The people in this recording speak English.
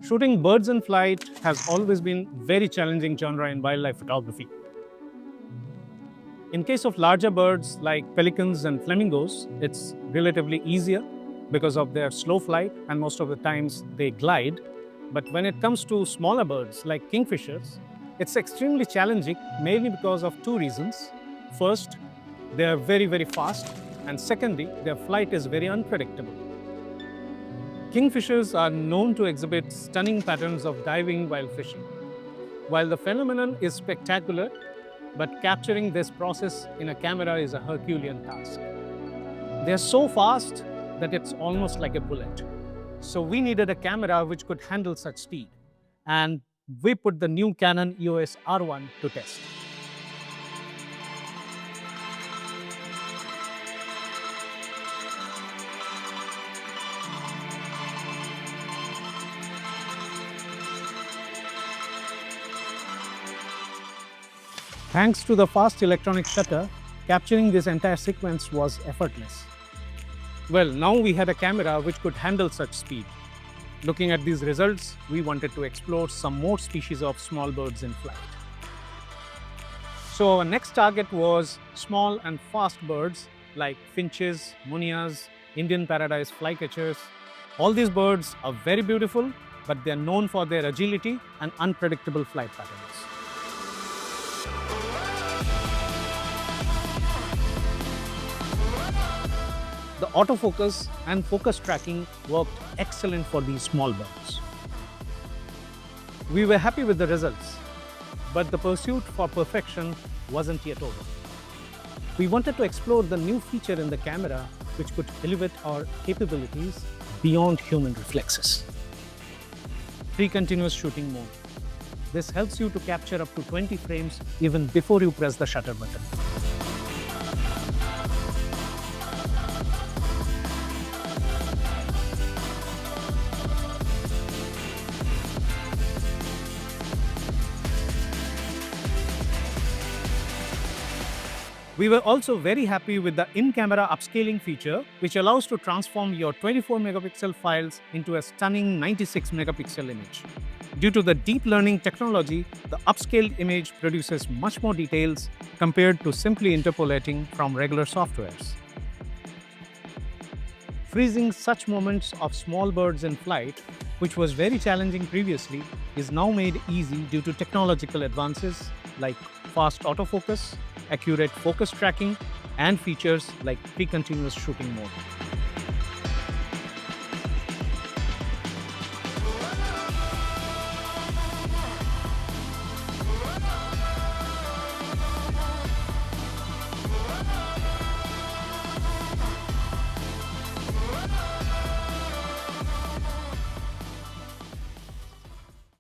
Shooting birds in flight has always been a very challenging genre in wildlife photography. In case of larger birds like pelicans and flamingos, it's relatively easier because of their slow flight and most of the times they glide. But when it comes to smaller birds like kingfishers, it's extremely challenging mainly because of two reasons. First, they are very fast, and secondly, their flight is very unpredictable. Kingfishers are known to exhibit stunning patterns of diving while fishing. While the phenomenon is spectacular, but capturing this process in a camera is a Herculean task. They're so fast that it's almost like a bullet. So we needed a camera which could handle such speed. And we put the new Canon EOS R1 to test. Thanks to the fast electronic shutter, capturing this entire sequence was effortless. Well, now we had a camera which could handle such speed. Looking at these results, we wanted to explore some more species of small birds in flight. So our next target was small and fast birds like finches, munias, Indian paradise flycatchers. All these birds are very beautiful, but they are known for their agility and unpredictable flight patterns. The autofocus and focus tracking worked excellent for these small birds. We were happy with the results, but the pursuit for perfection wasn't yet over. We wanted to explore the new feature in the camera which could elevate our capabilities beyond human reflexes. Pre-continuous shooting mode. This helps you to capture up to 20 frames even before you press the shutter button. We were also very happy with the in-camera upscaling feature, which allows to transform your 24-megapixel files into a stunning 96-megapixel image. Due to the deep learning technology, the upscaled image produces much more details compared to simply interpolating from regular softwares. Freezing such moments of small birds in flight, which was very challenging previously, is now made easy due to technological advances like fast autofocus, accurate focus tracking, and features like pre-continuous shooting mode.